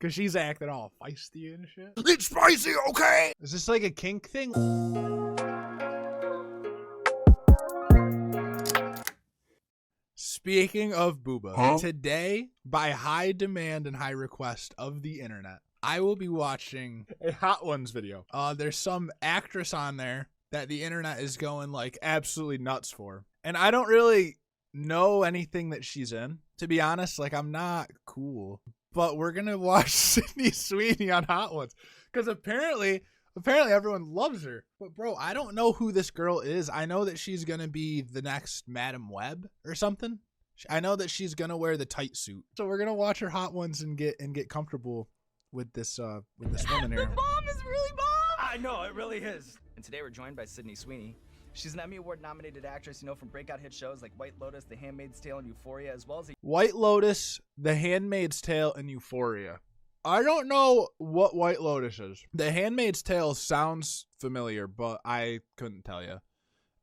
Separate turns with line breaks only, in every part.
Cause she's acting all feisty and shit. It's spicy, okay? Is this like a kink thing? Speaking of booba, today, by high demand and high request of the internet, I will be watching a Hot Ones video. There's some actress on there that the internet is going like absolutely nuts for. And I don't really know anything that she's in. To be honest, like I'm not cool. But we're going to watch Sydney Sweeney on Hot Ones. Because apparently everyone loves her. But bro, I don't know who this girl is. I know that she's going to be the next Madam Web or something. I know that she's going to wear the tight suit. So we're going to watch her Hot Ones and get comfortable with this woman here.
The bomb is really bomb.
I know, it really is. And today we're joined by Sydney Sweeney. She's an Emmy Award nominated actress, from breakout hit shows like White Lotus, The Handmaid's Tale, and Euphoria, as well as
White Lotus, The Handmaid's Tale, and Euphoria. I don't know what White Lotus is. The Handmaid's Tale sounds familiar, but I couldn't tell you.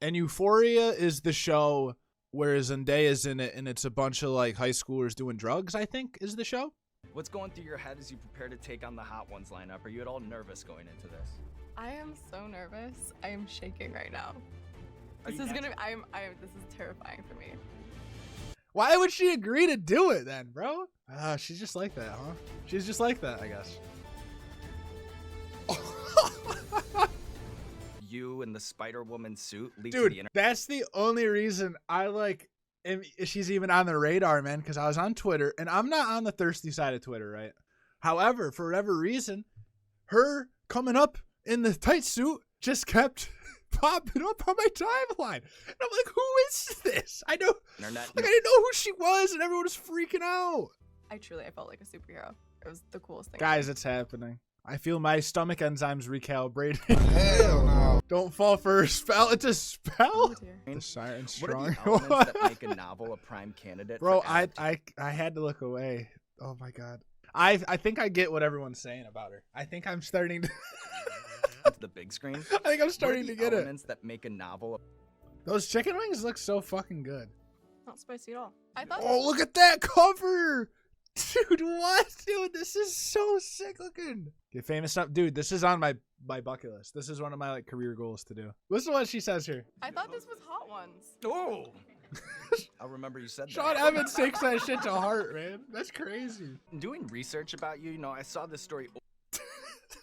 And Euphoria is the show where Zendaya's in it, and it's a bunch of like high schoolers doing drugs, I think, is the show.
What's going through your head as you prepare to take on the Hot Ones lineup? Are you at all nervous going into this?
I am so nervous. I am shaking right now. This is terrifying for me.
Why would she agree to do it then, bro? She's just like that, huh? She's just like that, I guess.
You in the Spider-Woman suit leaked to
Dude,
the internet.
that's the only reason I like she's even on the radar, man, because I was on Twitter, and I'm not on the thirsty side of Twitter, right? However, for whatever reason, her coming up in the tight suit just kept popping up on my timeline. And I'm like, who is this? I know,
Internet.
like, I didn't know who she was, and everyone was freaking out.
I felt like a superhero. It was the coolest thing.
Guys, it's happening. I feel my stomach enzymes recalibrating. Hell no. Don't fall for a spell. It's a spell?
Oh,
The siren's
What
strong.
are the elements that make a novel a prime candidate?
Bro,
for
I had to look away. Oh my god. I think I get what everyone's saying about her. I think I'm starting to
the big screen.
I think I'm starting to get it.
Elements that make a novel.
Those chicken wings look so fucking good.
Not spicy at all. I thought.
Oh, look at that cover. Dude, what? Dude, this is so sick looking. Get famous stuff. Dude, this is on my bucket list. This is one of my like career goals to do. Listen to what she says here.
I thought this was Hot Ones.
Oh. I'll remember you said
Sean
that.
Evans takes that shit to heart, man. That's crazy.
Doing research about you, I saw this story.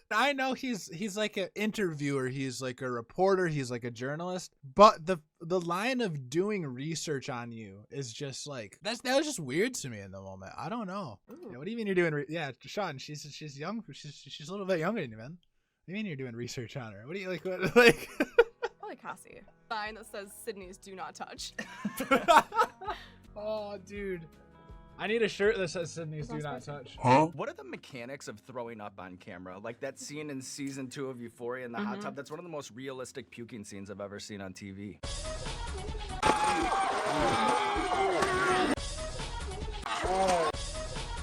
I know he's like an interviewer, he's like a reporter, he's like a journalist, but the line of doing research on you is just like that was just weird to me in the moment. I don't know. Yeah, what do you mean you're doing? Yeah, Sean, she's young. She's a little bit younger than you, man. What do you mean you're doing research on her? What do you like? Like?
Probably Cassie. Sign that says Sydney's do not touch.
Oh, dude. I need a shirt that says Sydney's do not touch.
Huh? What are the mechanics of throwing up on camera? Like that scene in season 2 of Euphoria in the hot tub. That's one of the most realistic puking scenes I've ever seen on TV.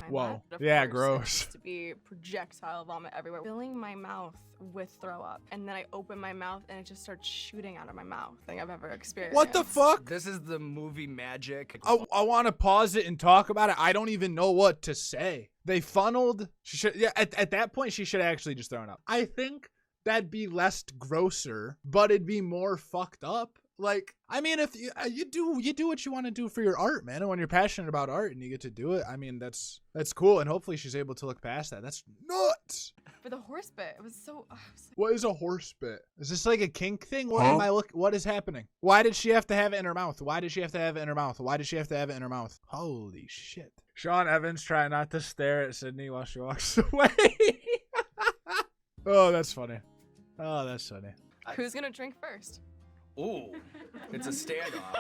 Whoa. Yeah, gross.
To be projectile vomit everywhere. Filling my mouth with throw up. And then I open my mouth and it just starts shooting out of my mouth. Thing I've ever experienced.
What the fuck?
This is the movie magic.
I want to pause it and talk about it. I don't even know what to say. They funneled. At that point, she should have actually just thrown up. I think that'd be less grosser, but it'd be more fucked up. Like, I mean, if you do what you want to do for your art, man, and when you're passionate about art and you get to do it, I mean, that's cool, and hopefully she's able to look past that. That's nuts.
But the horse bit, it was so.
What is a horse bit? Is this like a kink thing? What is happening? Why did she have to have it in her mouth? Why did she have to have it in her mouth? Why did she have to have it in her mouth? Holy shit. Sean Evans trying not to stare at Sydney while she walks away. Oh, that's funny. Oh, that's funny.
Who's gonna drink first?
Ooh, it's a standoff.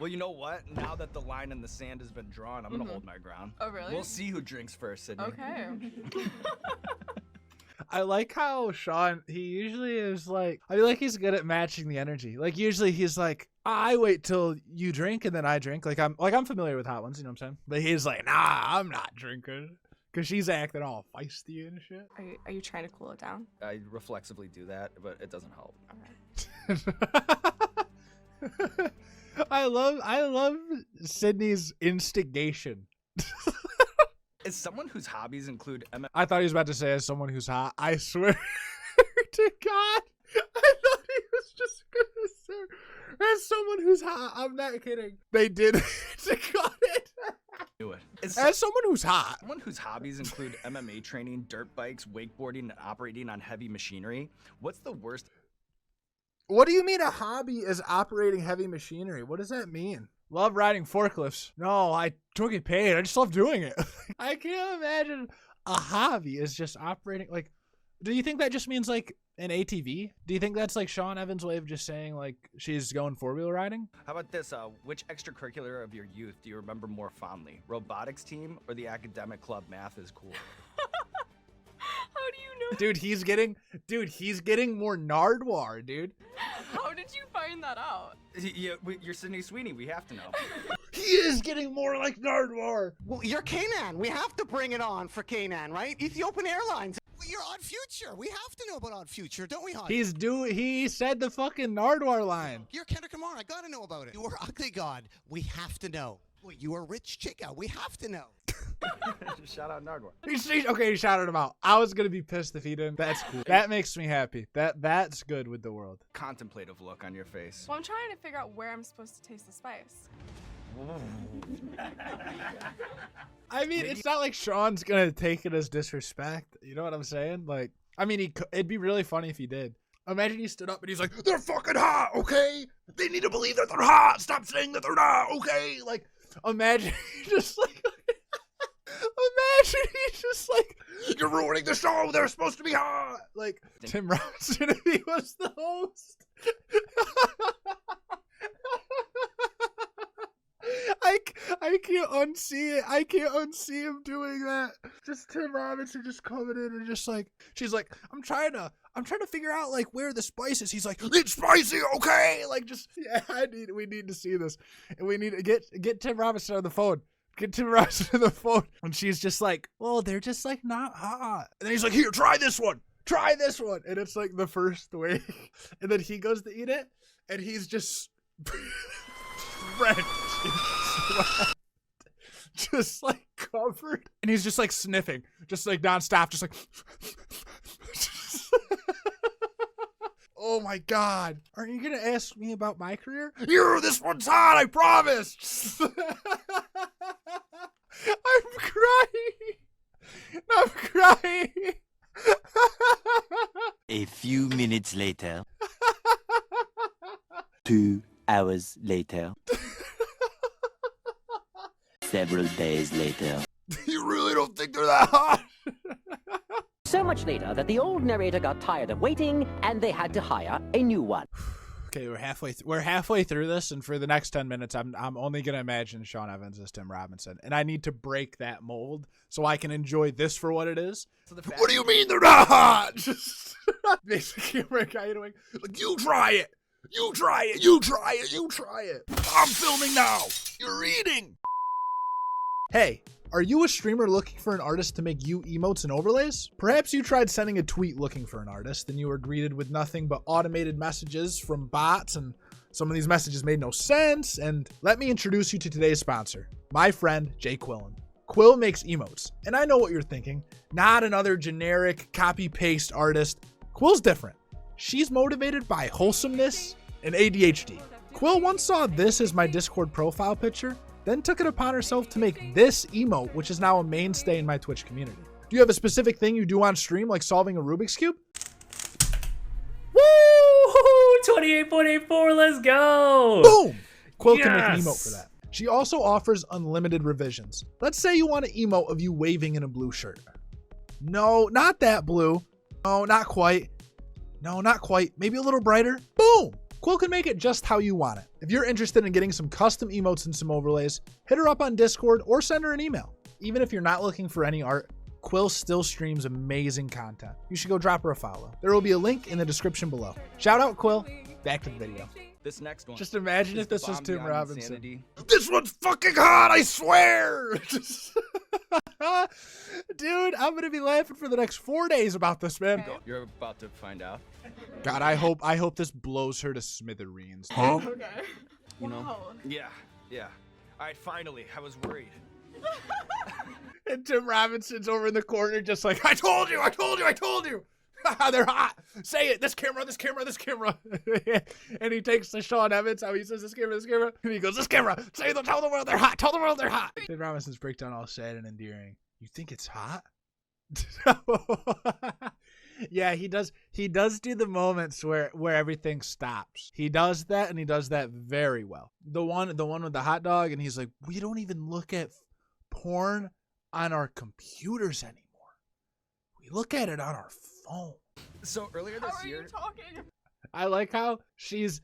Well, you know what? Now that the line in the sand has been drawn, I'm gonna hold my ground.
Oh, really?
We'll see who drinks first, Sydney.
Okay.
I like how Sean, he usually is like, I feel like he's good at matching the energy. Like usually he's like, I wait till you drink and then I drink. Like I'm familiar with Hot Ones, you know what I'm saying? But he's like, nah, I'm not drinking. Cause she's acting all feisty and shit.
Are you trying to cool it down?
I reflexively do that, but it doesn't help.
Okay.
I love Sydney's instigation.
As someone whose hobbies include
I thought he was about to say as someone who's hot. I swear to God, I thought he was just gonna say as someone who's hot. I'm not kidding. They did to cut it. As someone who's hot.
Someone whose hobbies include MMA training, dirt bikes, wakeboarding, and operating on heavy machinery. What's the worst?
What do you mean a hobby is operating heavy machinery? What does that mean? Love riding forklifts. No, I don't get paid. I just love doing it. I can't imagine a hobby is just operating. Like, do you think that just means like an ATV? Do you think that's like Sean Evans' way of just saying like she's going four-wheel riding?
How about this? Which extracurricular of your youth do you remember more fondly? Robotics team or the academic club? Math is cool.
How do you know?
Dude, he's getting more Nardwar, dude.
How did you find that out?
Yeah, you're Sydney Sweeney. We have to know.
He is getting more like Nardwar.
Well, you're Canaan. We have to bring it on for Canaan, right? Ethiopian Airlines. Well, you're Odd Future. We have to know about Odd Future, don't we, hon?
He said the fucking Nardwar line.
You're Kendrick Lamar. I gotta know about it. You are Ugly God. We have to know. Well, you are Rich Chica. We have to know.
Just shout out Nardwar.
Okay, he shouted him out. I was gonna be pissed if he didn't. That's cool. That makes me happy. That's good with the world.
Contemplative look on your face.
Well, I'm trying to figure out where I'm supposed to taste the spice.
I mean, it's not like Sean's gonna take it as disrespect. You know what I'm saying? Like, I mean, it'd be really funny if he did. Imagine he stood up and he's like, "They're fucking hot, okay? They need to believe that they're hot. Stop saying that they're not, okay?" Like, imagine just like. Imagine he's just like, "You're ruining the show. They're supposed to be hot." Like Tim Robinson if he was the host. I can't unsee it. I can't unsee him doing that. Just Tim Robinson just coming in and just like, she's like, I'm trying to figure out like where the spice is. He's like, "It's spicy, okay?" Like just, yeah, we need to see this, and we need to get Tim Robinson on the phone. Get Tim Robinson on the phone, and she's just like, "Well, they're just like not hot." And then he's like, "Here, try this one. Try this one." And it's like the first week, and then he goes to eat it, and he's just drenched in sweat. Just like covered, and he's just like sniffing, just like nonstop, just like. Oh my God! Aren't you gonna ask me about my career? This one's hot, I promise. I'm crying.
A few minutes later. 2 hours later. Several days later.
You really don't think they're that hot?
So much later that the old narrator got tired of waiting and they had to hire a new one.
Okay, we're halfway through this, and for the next 10 minutes, I'm only gonna imagine Sean Evans as Tim Robinson, and I need to break that mold so I can enjoy this for what it is. So what do you mean they're not hot? Just basically, we're kind of like, "You try it, you try it, you try it, you try it. I'm filming now. You're eating." Hey. Are you a streamer looking for an artist to make you emotes and overlays? Perhaps you tried sending a tweet looking for an artist, and you were greeted with nothing but automated messages from bots, and some of these messages made no sense. And let me introduce you to today's sponsor, my friend Jay Quillen. Quill makes emotes, and I know what you're thinking. Not another generic copy-paste artist. Quill's different. She's motivated by wholesomeness and ADHD. Quill once saw this as my Discord profile picture, then took it upon herself to make this emote, which is now a mainstay in my Twitch community. Do you have a specific thing you do on stream, like solving a Rubik's Cube?
Woo! 28.84, let's go!
Boom! Quill can make an emote for that. She also offers unlimited revisions. Let's say you want an emote of you waving in a blue shirt. No, not that blue. No, not quite. No, not quite. Maybe a little brighter. Boom! Quill can make it just how you want it. If you're interested in getting some custom emotes and some overlays, hit her up on Discord or send her an email. Even if you're not looking for any art, Quill still streams amazing content. You should go drop her a follow. There will be a link in the description below. Shout out Quill. Back to the video.
This next one.
Just imagine if this was
Bomb
Tim
Beyond
Robinson.
Insanity.
This one's fucking hot, I swear! Dude, I'm gonna be laughing for the next 4 days about this, man.
Okay.
You're about to find out.
God, I hope this blows her to smithereens.
Okay.
You know?
Wow.
Yeah. All right, finally. I was worried.
And Tim Robinson's over in the corner just like, I told you. They're hot. Say it. This camera. And he takes the Sean Evans, how he says this camera. And he goes, this camera. Tell the world they're hot. Tell the world they're hot. Tim Robinson's breakdown all sad and endearing. You think it's hot? Yeah, he does do the moments where everything stops. He does that, and he does that very well. The one with the hot dog, and he's like, we don't even look at porn on our computers anymore. We look at it on our phone.
So earlier this
How are
year,
you talking?
I like how she's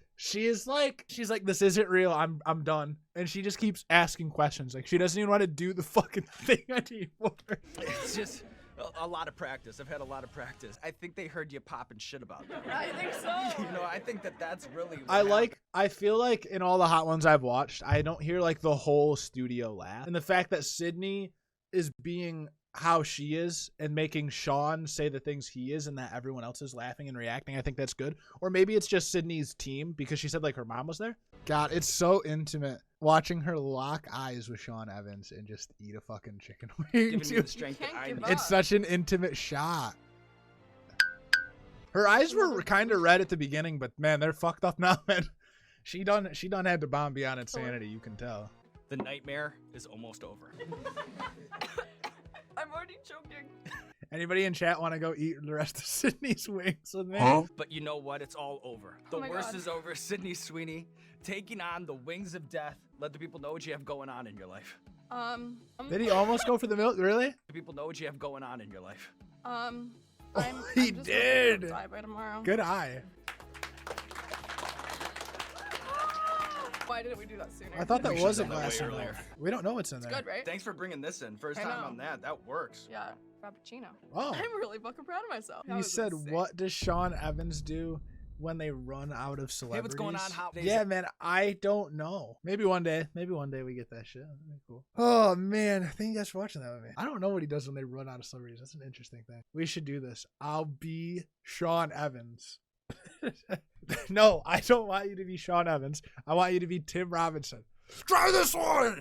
like, this isn't real. I'm done. And she just keeps asking questions. Like, she doesn't even want to do the fucking thing anymore.
it's just a lot of practice. I've had a lot of practice. I think they heard you popping shit about that.
I think so.
You know, I think that's really what
I feel like in all the hot ones I've watched, I don't hear like the whole studio laugh. And the fact that Sydney is being how she is and making Sean say the things he is and that everyone else is laughing and reacting, I think that's good. Or maybe it's just Sydney's team because she said like her mom was there. God, it's so intimate watching her lock eyes with Sean Evans and just eat a fucking chicken wing.
giving me the strength that
Can't
I
give
need.
up.
It's such an intimate shot. Her eyes were kind of red at the beginning, but man, they're fucked up now, man. She done had to bomb beyond insanity, you can tell.
The nightmare is almost over.
I'm already choking.
Anybody in chat want to go eat the rest of Sydney's wings with me?
But you know what? It's all over. The
Oh my
worst
God.
is over. Sydney Sweeney taking on the wings of death. Let the people know what you have going on in your life.
Did he almost go for the milk? Really?
Let the people know what you have going on in your life.
He
just
did.
gonna die by tomorrow.
Good eye.
Why didn't we do that sooner?
I thought that
We
wasn't
should've done that
last
way
one.
earlier.
We don't know what's in there.
Good, right?
Thanks for bringing this in. First
I
time
know.
on that. That works.
Yeah, Frappuccino.
Oh,
I'm really fucking proud of myself. That
you
was
said
insane.
what does Sean Evans do when they run out of celebrities?
Hey, what's going on? How
Yeah, man, I don't know. Maybe one day we get that shit. That'd be cool. Oh man, thank you guys for watching that with me. I don't know what he does when they run out of celebrities. That's an interesting thing. We should do this. I'll be Sean Evans. No, I don't want you to be Sean Evans. I want you to be Tim Robinson. Try this one.